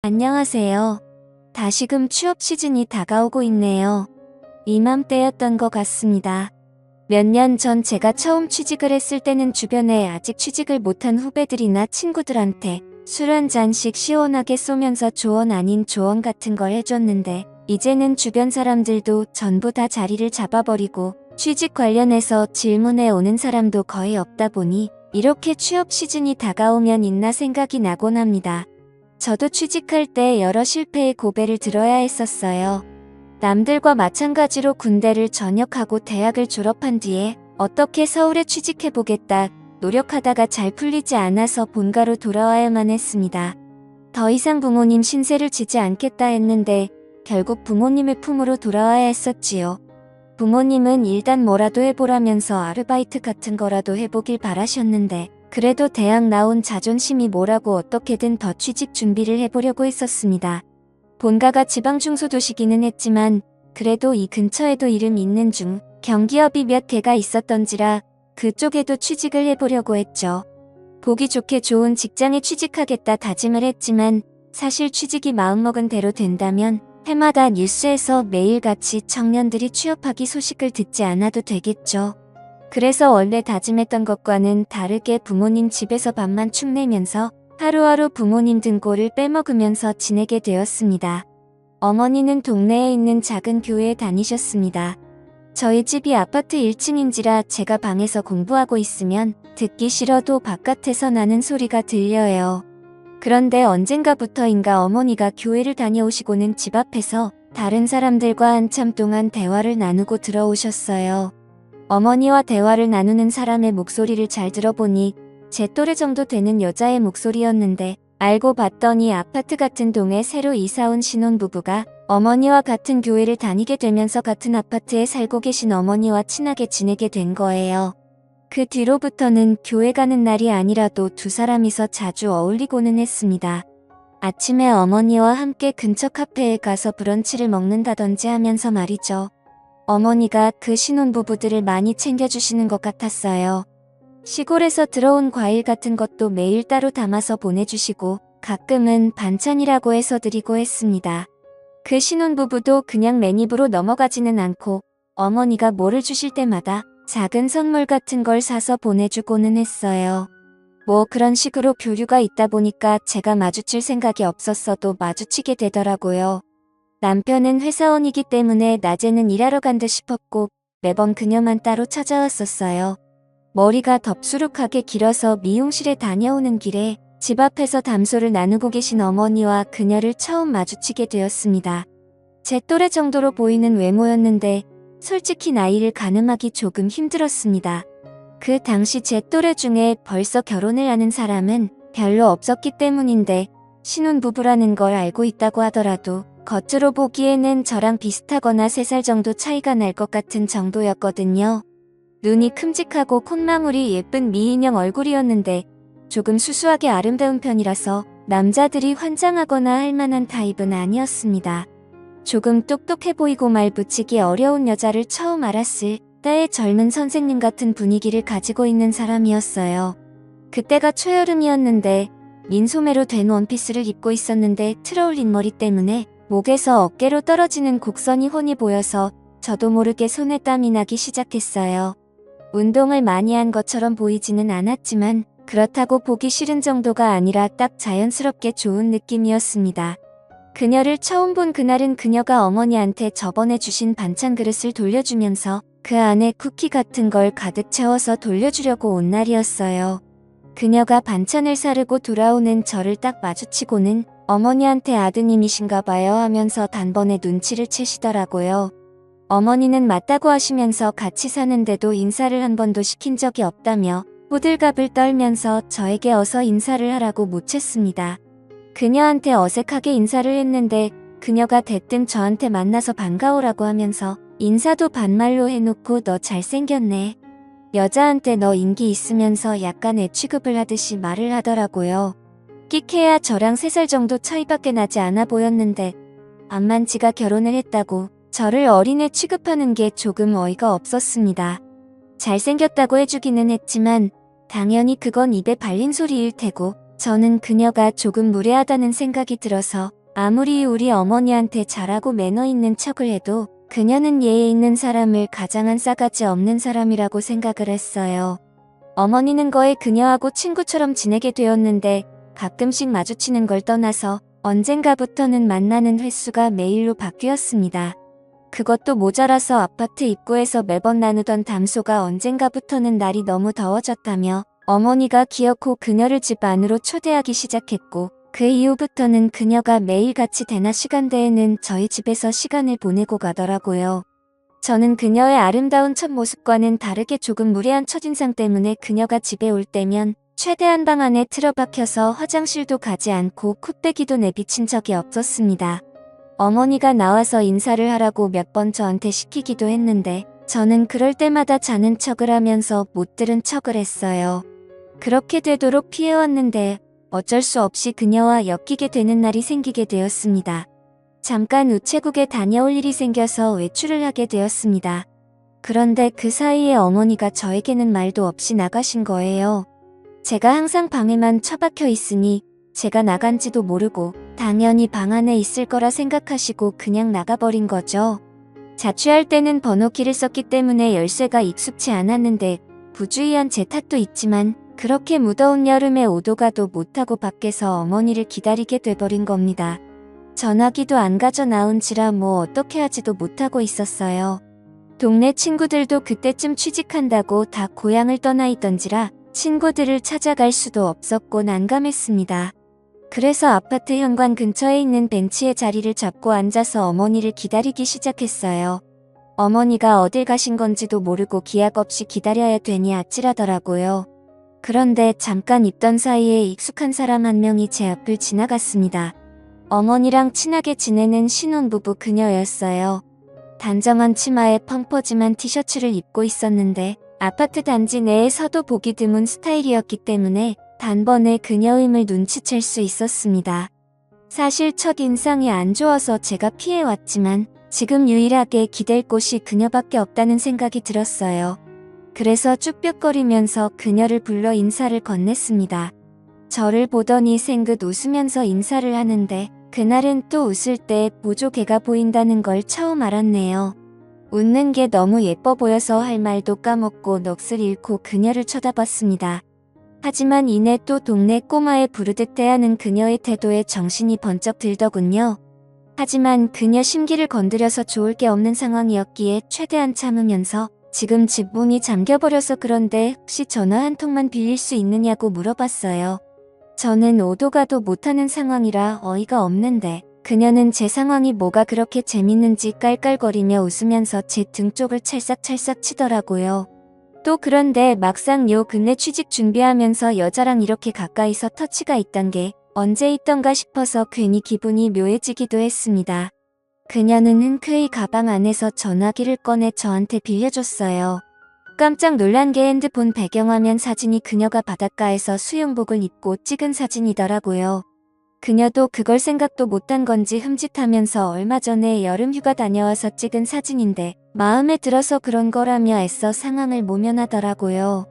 안녕하세요. 다시금 취업 시즌이 다가오고 있네요. 이맘때였던 것 같습니다. 몇 년 전 제가 처음 취직을 했을 때는 주변에 아직 취직을 못한 후배들이나 친구들한테 술 한 잔씩 시원하게 쏘면서 조언 아닌 조언 같은 걸 해줬는데, 이제는 주변 사람들도 전부 다 자리를 잡아버리고 취직 관련해서 질문해 오는 사람도 거의 없다 보니 이렇게 취업 시즌이 다가오면 있나 생각이 나곤 합니다. 저도 취직할 때 여러 실패의 고배를 들어야 했었어요. 남들과 마찬가지로 군대를 전역하고 대학을 졸업한 뒤에 어떻게 서울에 취직해보겠다 노력하다가 잘 풀리지 않아서 본가로 돌아와야만 했습니다. 더 이상 부모님 신세를 지지 않겠다 했는데 결국 부모님의 품으로 돌아와야 했었지요. 부모님은 일단 뭐라도 해보라면서 아르바이트 같은 거라도 해보길 바라셨는데, 그래도 대학 나온 자존심이 뭐라고 어떻게든 더 취직 준비를 해보려고 했었습니다. 본가가 지방 중소도시기는 했지만 그래도 이 근처에도 이름 있는 경기업이 몇 개가 있었던지라 그쪽에도 취직을 해보려고 했죠. 보기 좋게 좋은 직장에 취직하겠다 다짐을 했지만, 사실 취직이 마음먹은 대로 된다면 해마다 뉴스에서 매일같이 청년들이 취업하기 소식을 듣지 않아도 되겠죠. 그래서 원래 다짐했던 것과는 다르게 부모님 집에서 밥만 축내면서 하루하루 부모님 등골을 빼먹으면서 지내게 되었습니다. 어머니는 동네에 있는 작은 교회에 다니셨습니다. 저희 집이 아파트 1층인지라 제가 방에서 공부하고 있으면 듣기 싫어도 바깥에서 나는 소리가 들려요. 그런데 언젠가부터인가 어머니가 교회를 다녀오시고는 집 앞에서 다른 사람들과 한참 동안 대화를 나누고 들어오셨어요. 어머니와 대화를 나누는 사람의 목소리를 잘 들어보니 제 또래 정도 되는 여자의 목소리였는데, 알고 봤더니 아파트 같은 동에 새로 이사온 신혼부부가 어머니와 같은 교회를 다니게 되면서 같은 아파트에 살고 계신 어머니와 친하게 지내게 된 거예요. 그 뒤로부터는 교회 가는 날이 아니라도 두 사람이서 자주 어울리고는 했습니다. 아침에 어머니와 함께 근처 카페에 가서 브런치를 먹는다든지 하면서 말이죠. 어머니가 그 신혼부부들을 많이 챙겨주시는 것 같았어요. 시골에서 들어온 과일 같은 것도 매일 따로 담아서 보내주시고 가끔은 반찬이라고 해서 드리고 했습니다. 그 신혼부부도 그냥 맨입으로 넘어가지는 않고 어머니가 뭐를 주실 때마다 작은 선물 같은 걸 사서 보내주고는 했어요. 뭐 그런 식으로 교류가 있다 보니까 제가 마주칠 생각이 없었어도 마주치게 되더라고요. 남편은 회사원이기 때문에 낮에는 일하러 간 듯 싶었고 매번 그녀만 따로 찾아왔었어요. 머리가 덥수룩하게 길어서 미용실에 다녀오는 길에 집 앞에서 담소를 나누고 계신 어머니와 그녀를 처음 마주치게 되었습니다. 제 또래 정도로 보이는 외모였는데 솔직히 나이를 가늠하기 조금 힘들었습니다. 그 당시 제 또래 중에 벌써 결혼을 하는 사람은 별로 없었기 때문인데, 신혼부부라는 걸 알고 있다고 하더라도 겉으로 보기에는 저랑 비슷하거나 3살 정도 차이가 날 것 같은 정도였거든요. 눈이 큼직하고 콧망울이 예쁜 미인형 얼굴이었는데 조금 수수하게 아름다운 편이라서 남자들이 환장하거나 할 만한 타입은 아니었습니다. 조금 똑똑해 보이고 말 붙이기 어려운 여자를 처음 알았을 때의 젊은 선생님 같은 분위기를 가지고 있는 사람이었어요. 그때가 초여름이었는데 민소매로 된 원피스를 입고 있었는데 틀어올린 머리 때문에 목에서 어깨로 떨어지는 곡선이 훤히 보여서 저도 모르게 손에 땀이 나기 시작했어요. 운동을 많이 한 것처럼 보이지는 않았지만 그렇다고 보기 싫은 정도가 아니라 딱 자연스럽게 좋은 느낌이었습니다. 그녀를 처음 본 그날은 그녀가 어머니한테 저번에 주신 반찬 그릇을 돌려주면서 그 안에 쿠키 같은 걸 가득 채워서 돌려주려고 온 날이었어요. 그녀가 반찬을 사르고 돌아오는 저를 딱 마주치고는 어머니한테 아드님이신가 봐요 하면서 단번에 눈치를 채시더라고요. 어머니는 맞다고 하시면서 같이 사는데도 인사를 한 번도 시킨 적이 없다며 호들갑을 떨면서 저에게 어서 인사를 하라고 묻혔습니다. 그녀한테 어색하게 인사를 했는데 그녀가 대뜸 저한테 만나서 반가워라고 하면서 인사도 반말로 해놓고 너 잘생겼네. 여자한테 너 인기 있으면서 약간 애 취급을 하듯이 말을 하더라고요. 끽해야 저랑 3살 정도 차이밖에 나지 않아 보였는데 암만 지가 결혼을 했다고 저를 어린애 취급하는 게 조금 어이가 없었습니다. 잘생겼다고 해주기는 했지만 당연히 그건 입에 발린 소리일 테고 저는 그녀가 조금 무례하다는 생각이 들어서 아무리 우리 어머니한테 잘하고 매너 있는 척을 해도 그녀는 예의 있는 사람을 가장한 싸가지 없는 사람이라고 생각을 했어요. 어머니는 거의 그녀하고 친구처럼 지내게 되었는데 가끔씩 마주치는 걸 떠나서 언젠가부터는 만나는 횟수가 매일로 바뀌었습니다. 그것도 모자라서 아파트 입구에서 매번 나누던 담소가 언젠가부터는 날이 너무 더워졌다며 어머니가 기어코 그녀를 집 안으로 초대하기 시작했고 그 이후부터는 그녀가 매일 같이 대낮 시간대에는 저희 집에서 시간을 보내고 가더라고요. 저는 그녀의 아름다운 첫 모습과는 다르게 조금 무례한 첫인상 때문에 그녀가 집에 올 때면 최대한 방 안에 틀어박혀서 화장실도 가지 않고 콧배기도 내비친 적이 없었습니다. 어머니가 나와서 인사를 하라고 몇 번 저한테 시키기도 했는데 저는 그럴 때마다 자는 척을 하면서 못 들은 척을 했어요. 그렇게 되도록 피해왔는데 어쩔 수 없이 그녀와 엮이게 되는 날이 생기게 되었습니다. 잠깐 우체국에 다녀올 일이 생겨서 외출을 하게 되었습니다. 그런데 그 사이에 어머니가 저에게는 말도 없이 나가신 거예요. 제가 항상 방에만 처박혀 있으니 제가 나간지도 모르고 당연히 방 안에 있을 거라 생각하시고 그냥 나가버린 거죠. 자취할 때는 번호키를 썼기 때문에 열쇠가 익숙치 않았는데 부주의한 제 탓도 있지만 그렇게 무더운 여름에 오도 가도 못하고 밖에서 어머니를 기다리게 돼버린 겁니다. 전화기도 안 가져 나온지라 뭐 어떻게 하지도 못하고 있었어요. 동네 친구들도 그때쯤 취직한다고 다 고향을 떠나 있던지라 친구들을 찾아갈 수도 없었고 난감했습니다. 그래서 아파트 현관 근처에 있는 벤치에 자리를 잡고 앉아서 어머니를 기다리기 시작했어요. 어머니가 어딜 가신 건지도 모르고 기약 없이 기다려야 되니 아찔하더라고요. 그런데 잠깐 있던 사이에 익숙한 사람 한 명이 제 앞을 지나갔습니다. 어머니랑 친하게 지내는 신혼부부 그녀였어요. 단정한 치마에 펑퍼짐한 티셔츠를 입고 있었는데 아파트 단지 내에서도 보기 드문 스타일이었기 때문에 단번에 그녀임을 눈치챌 수 있었습니다. 사실 첫인상이 안 좋아서 제가 피해왔지만 지금 유일하게 기댈 곳이 그녀밖에 없다는 생각이 들었어요. 그래서 쭈뼛거리면서 그녀를 불러 인사를 건넸습니다. 저를 보더니 생긋 웃으면서 인사를 하는데 그날은 또 웃을 때 보조개가 보인다는 걸 처음 알았네요. 웃는 게 너무 예뻐 보여서 할 말도 까먹고 넋을 잃고 그녀를 쳐다봤습니다. 하지만 이내 또 동네 꼬마에 부르듯 대하는 그녀의 태도에 정신이 번쩍 들더군요. 하지만 그녀 심기를 건드려서 좋을 게 없는 상황이었기에 최대한 참으면서 지금 집 문이 잠겨버려서 그런데 혹시 전화 한 통만 빌릴 수 있느냐고 물어봤어요. 저는 오도 가도 못하는 상황이라 어이가 없는데 그녀는 제 상황이 뭐가 그렇게 재밌는지 깔깔거리며 웃으면서 제 등 쪽을 찰싹찰싹 치더라고요. 또 그런데 막상 요 근래 취직 준비하면서 여자랑 이렇게 가까이서 터치가 있단 게 언제 있던가 싶어서 괜히 기분이 묘해지기도 했습니다. 그녀는 흔쾌히 가방 안에서 전화기를 꺼내 저한테 빌려줬어요. 깜짝 놀란 게 핸드폰 배경화면 사진이 그녀가 바닷가에서 수영복을 입고 찍은 사진이더라고요. 그녀도 그걸 생각도 못한 건지 흠칫하면서 얼마 전에 여름휴가 다녀와서 찍은 사진인데 마음에 들어서 그런 거라며 애써 상황을 모면하더라고요.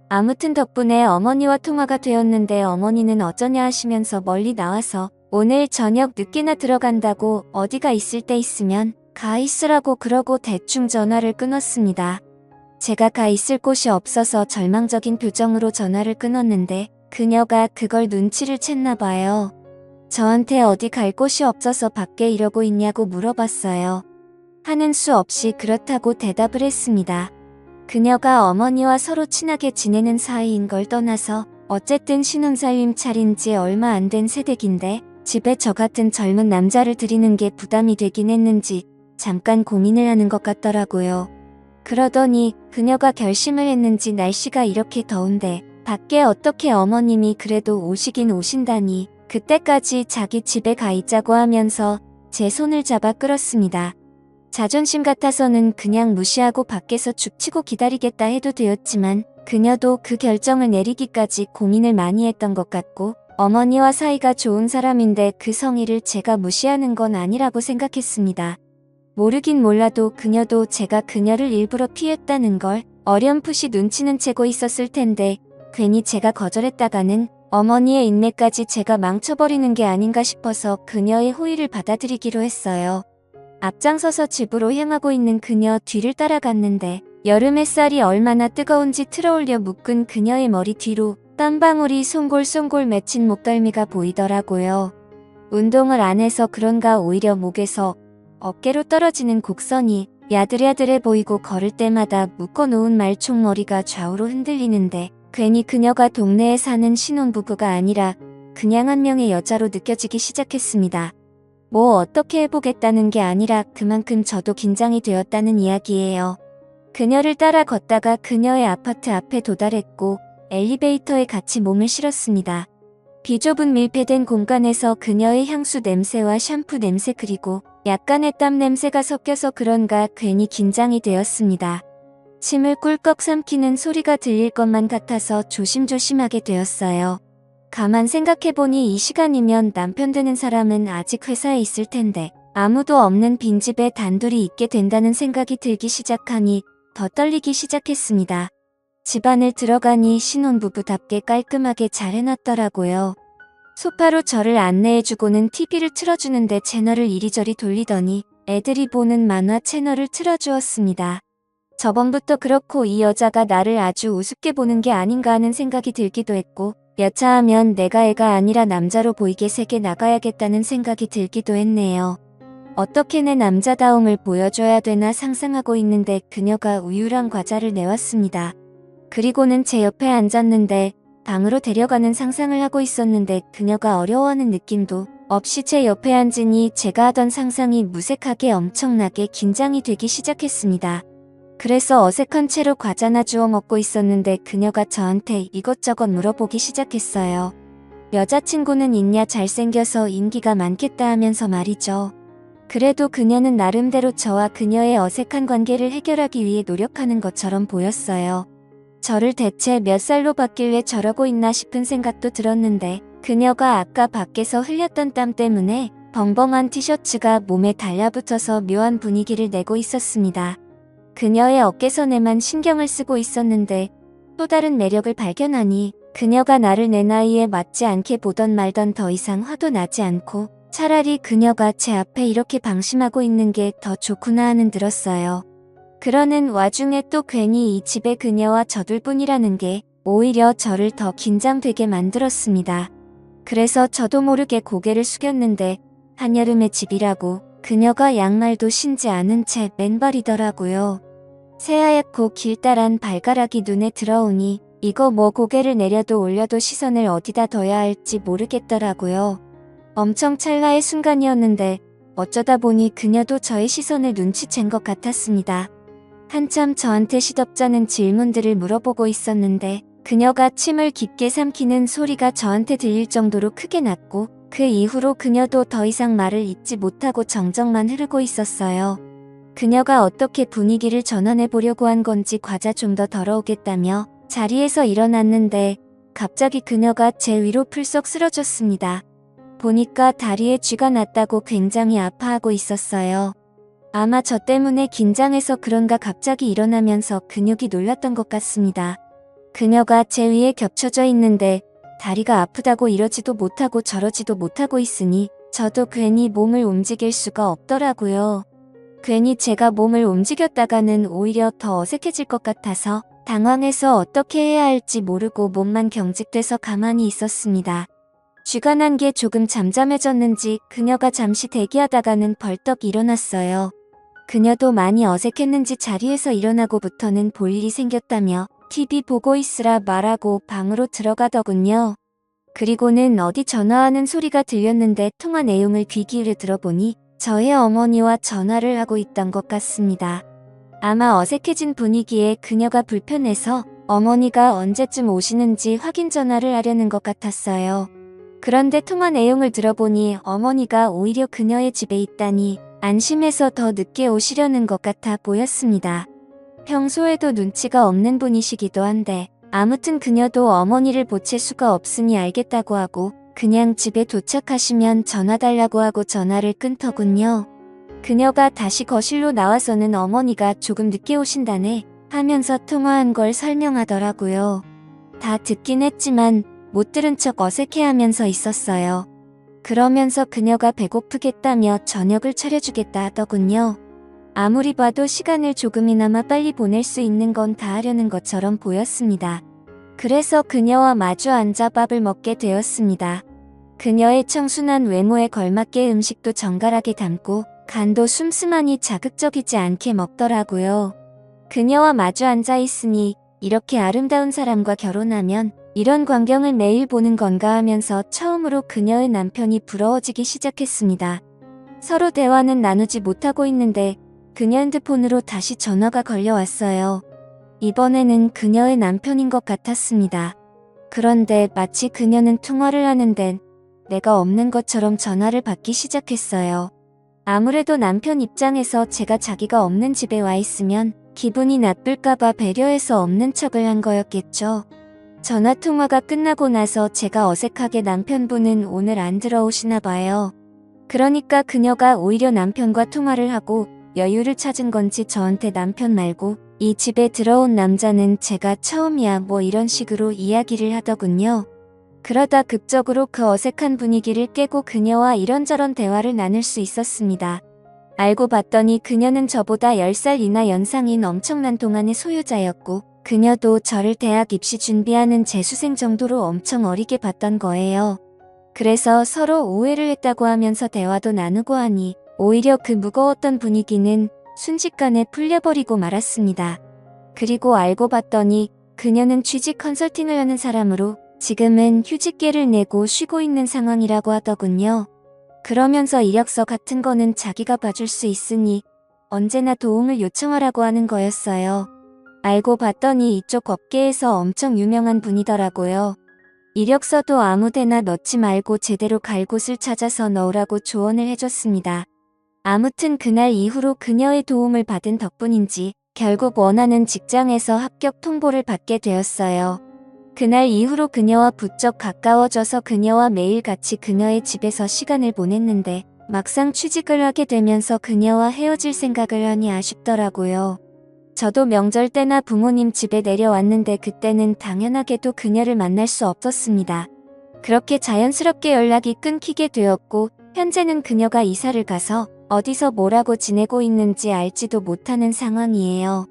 아무튼 덕분에 어머니와 통화가 되었는데 어머니는 어쩌냐 하시면서 멀리 나와서 오늘 저녁 늦게나 들어간다고 어디가 있을 때 있으면 가 있으라고 그러고 대충 전화를 끊었습니다. 제가 가 있을 곳이 없어서 절망적인 표정으로 전화를 끊었는데 그녀가 그걸 눈치를 챘나 봐요. 저한테 어디 갈 곳이 없어서 밖에 이러고 있냐고 물어봤어요. 하는 수 없이 그렇다고 대답을 했습니다. 그녀가 어머니와 서로 친하게 지내는 사이인 걸 떠나서 어쨌든 신혼살림 차린 지 얼마 안 된 새댁인데 집에 저 같은 젊은 남자를 들이는 게 부담이 되긴 했는지 잠깐 고민을 하는 것 같더라고요. 그러더니 그녀가 결심을 했는지 날씨가 이렇게 더운데 밖에 어떻게 어머님이 그래도 오시긴 오신다니 그때까지 자기 집에 가 있자고 하면서 제 손을 잡아 끌었습니다. 자존심 같아서는 그냥 무시하고 밖에서 죽치고 기다리겠다 해도 되었지만 그녀도 그 결정을 내리기까지 고민을 많이 했던 것 같고 어머니와 사이가 좋은 사람인데 그 성의를 제가 무시하는 건 아니라고 생각했습니다. 모르긴 몰라도 그녀도 제가 그녀를 일부러 피했다는 걸 어렴풋이 눈치는 채고 있었을 텐데 괜히 제가 거절했다가는 어머니의 인내까지 제가 망쳐버리는 게 아닌가 싶어서 그녀의 호의를 받아들이기로 했어요. 앞장서서 집으로 향하고 있는 그녀 뒤를 따라갔는데 여름 햇살이 얼마나 뜨거운지 틀어올려 묶은 그녀의 머리 뒤로 땀방울이 송골송골 맺힌 목덜미가 보이더라고요. 운동을 안 해서 그런가 오히려 목에서 어깨로 떨어지는 곡선이 야들야들해 보이고 걸을 때마다 묶어놓은 말총머리가 좌우로 흔들리는데 괜히 그녀가 동네에 사는 신혼부부가 아니라 그냥 한 명의 여자로 느껴지기 시작했습니다. 뭐 어떻게 해보겠다는 게 아니라 그만큼 저도 긴장이 되었다는 이야기예요. 그녀를 따라 걷다가 그녀의 아파트 앞에 도달했고 엘리베이터에 같이 몸을 실었습니다. 비좁은 밀폐된 공간에서 그녀의 향수 냄새와 샴푸 냄새 그리고 약간의 땀 냄새가 섞여서 그런가 괜히 긴장이 되었습니다. 침을 꿀꺽 삼키는 소리가 들릴 것만 같아서 조심조심하게 되었어요. 가만 생각해보니 이 시간이면 남편 되는 사람은 아직 회사에 있을 텐데 아무도 없는 빈집에 단둘이 있게 된다는 생각이 들기 시작하니 더 떨리기 시작했습니다. 집안을 들어가니 신혼부부답게 깔끔하게 잘 해놨더라고요. 소파로 저를 안내해주고는 TV를 틀어주는데 채널을 이리저리 돌리더니 애들이 보는 만화 채널을 틀어주었습니다. 저번부터 그렇고 이 여자가 나를 아주 우습게 보는 게 아닌가 하는 생각이 들기도 했고 여차하면 내가 애가 아니라 남자로 보이게 세게 나가야겠다는 생각이 들기도 했네요. 어떻게 내 남자다움을 보여줘야 되나 상상하고 있는데 그녀가 우유랑 과자를 내왔습니다. 그리고는 제 옆에 앉았는데 방으로 데려가는 상상을 하고 있었는데 그녀가 어려워하는 느낌도 없이 제 옆에 앉으니 제가 하던 상상이 무색하게 엄청나게 긴장이 되기 시작했습니다. 그래서 어색한 채로 과자나 주워 먹고 있었는데 그녀가 저한테 이것저것 물어보기 시작했어요. 여자친구는 있냐 잘생겨서 인기가 많겠다 하면서 말이죠. 그래도 그녀는 나름대로 저와 그녀의 어색한 관계를 해결하기 위해 노력하는 것처럼 보였어요. 저를 대체 몇 살로 봤길래 저러고 있나 싶은 생각도 들었는데 그녀가 아까 밖에서 흘렸던 땀 때문에 벙벙한 티셔츠가 몸에 달라붙어서 묘한 분위기를 내고 있었습니다. 그녀의 어깨선에만 신경을 쓰고 있었는데 또 다른 매력을 발견하니 그녀가 나를 내 나이에 맞지 않게 보던 말던 더 이상 화도 나지 않고 차라리 그녀가 제 앞에 이렇게 방심하고 있는 게 더 좋구나 하는 들었어요. 그러는 와중에 또 괜히 이 집에 그녀와 저둘뿐이라는 게 오히려 저를 더 긴장되게 만들었습니다. 그래서 저도 모르게 고개를 숙였는데 한여름의 집이라고 그녀가 양말도 신지 않은 채 맨발이더라고요. 새하얗고 길다란 발가락이 눈에 들어오니 이거 뭐 고개를 내려도 올려도 시선을 어디다 둬야 할지 모르겠더라고요. 엄청 찰나의 순간이었는데 어쩌다 보니 그녀도 저의 시선을 눈치챈 것 같았습니다. 한참 저한테 시덥잖은 질문들을 물어보고 있었는데 그녀가 침을 깊게 삼키는 소리가 저한테 들릴 정도로 크게 났고 그 이후로 그녀도 더 이상 말을 잇지 못하고 정적만 흐르고 있었어요. 그녀가 어떻게 분위기를 전환해 보려고 한 건지 과자 좀 더 덜어오겠다며 자리에서 일어났는데 갑자기 그녀가 제 위로 풀썩 쓰러졌습니다. 보니까 다리에 쥐가 났다고 굉장히 아파하고 있었어요. 아마 저 때문에 긴장해서 그런가 갑자기 일어나면서 근육이 놀랐던 것 같습니다. 그녀가 제 위에 겹쳐져 있는데 다리가 아프다고 이러지도 못하고 저러지도 못하고 있으니 저도 괜히 몸을 움직일 수가 없더라고요. 괜히 제가 몸을 움직였다가는 오히려 더 어색해질 것 같아서 당황해서 어떻게 해야 할지 모르고 몸만 경직돼서 가만히 있었습니다. 쥐가 난 게 조금 잠잠해졌는지 그녀가 잠시 대기하다가는 벌떡 일어났어요. 그녀도 많이 어색했는지 자리에서 일어나고부터는 볼 일이 생겼다며 TV 보고 있으라 말하고 방으로 들어가더군요. 그리고는 어디 전화하는 소리가 들렸는데 통화 내용을 귀 기울여 들어보니 저의 어머니와 전화를 하고 있던 것 같습니다. 아마 어색해진 분위기에 그녀가 불편해서 어머니가 언제쯤 오시는지 확인 전화를 하려는 것 같았어요. 그런데 통화 내용을 들어보니 어머니가 오히려 그녀의 집에 있다니 안심해서 더 늦게 오시려는 것 같아 보였습니다. 평소에도 눈치가 없는 분이시기도 한데 아무튼 그녀도 어머니를 보챌 수가 없으니 알겠다고 하고 그냥 집에 도착하시면 전화 달라고 하고 전화를 끊더군요. 그녀가 다시 거실로 나와서는 어머니가 조금 늦게 오신다네 하면서 통화한 걸 설명하더라고요. 다 듣긴 했지만 못 들은 척 어색해하면서 있었어요. 그러면서 그녀가 배고프겠다며 저녁을 차려주겠다 하더군요. 아무리 봐도 시간을 조금이나마 빨리 보낼 수 있는 건 다 하려는 것처럼 보였습니다. 그래서 그녀와 마주 앉아 밥을 먹게 되었습니다. 그녀의 청순한 외모에 걸맞게 음식도 정갈하게 담고 간도 슴슴하니 자극적이지 않게 먹더라고요. 그녀와 마주 앉아 있으니 이렇게 아름다운 사람과 결혼하면 이런 광경을 매일 보는 건가 하면서 처음으로 그녀의 남편이 부러워지기 시작했습니다. 서로 대화는 나누지 못하고 있는데 그녀 핸드폰으로 다시 전화가 걸려왔어요. 이번에는 그녀의 남편인 것 같았습니다. 그런데 마치 그녀는 통화를 하는데 내가 없는 것처럼 전화를 받기 시작했어요. 아무래도 남편 입장에서 제가 자기가 없는 집에 와 있으면 기분이 나쁠까봐 배려해서 없는 척을 한 거였겠죠. 전화통화가 끝나고 나서 제가 어색하게 남편분은 오늘 안 들어오시나 봐요. 그러니까 그녀가 오히려 남편과 통화를 하고 여유를 찾은 건지 저한테 남편 말고 이 집에 들어온 남자는 제가 처음이야 뭐 이런 식으로 이야기를 하더군요. 그러다 극적으로 그 어색한 분위기를 깨고 그녀와 이런저런 대화를 나눌 수 있었습니다. 알고 봤더니 그녀는 저보다 10살이나 연상인 엄청난 동안의 소유자였고 그녀도 저를 대학 입시 준비하는 재수생 정도로 엄청 어리게 봤던 거예요. 그래서 서로 오해를 했다고 하면서 대화도 나누고 하니 오히려 그 무거웠던 분위기는 순식간에 풀려버리고 말았습니다. 그리고 알고 봤더니 그녀는 취직 컨설팅을 하는 사람으로 지금은 휴직계를 내고 쉬고 있는 상황이라고 하더군요. 그러면서 이력서 같은 거는 자기가 봐줄 수 있으니 언제나 도움을 요청하라고 하는 거였어요. 알고 봤더니 이쪽 업계에서 엄청 유명한 분이더라고요. 이력서도 아무데나 넣지 말고 제대로 갈 곳을 찾아서 넣으라고 조언을 해줬습니다. 아무튼 그날 이후로 그녀의 도움을 받은 덕분인지 결국 원하는 직장에서 합격 통보를 받게 되었어요. 그날 이후로 그녀와 부쩍 가까워져서 그녀와 매일 같이 그녀의 집에서 시간을 보냈는데 막상 취직을 하게 되면서 그녀와 헤어질 생각을 하니 아쉽더라고요. 저도 명절 때나 부모님 집에 내려왔는데 그때는 당연하게도 그녀를 만날 수 없었습니다. 그렇게 자연스럽게 연락이 끊기게 되었고 현재는 그녀가 이사를 가서 어디서 뭐라고 지내고 있는지 알지도 못하는 상황이에요.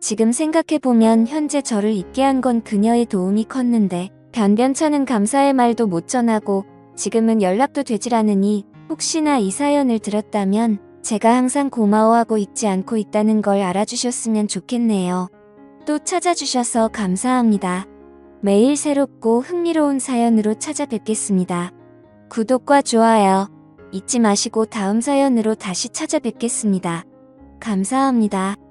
지금 생각해보면 현재 저를 있게 한 건 그녀의 도움이 컸는데 변변찮은 감사의 말도 못 전하고 지금은 연락도 되질 않으니 혹시나 이 사연을 들었다면 제가 항상 고마워하고 잊지 않고 있다는 걸 알아주셨으면 좋겠네요. 또 찾아주셔서 감사합니다. 매일 새롭고 흥미로운 사연으로 찾아뵙겠습니다. 구독과 좋아요 잊지 마시고 다음 사연으로 다시 찾아뵙겠습니다. 감사합니다.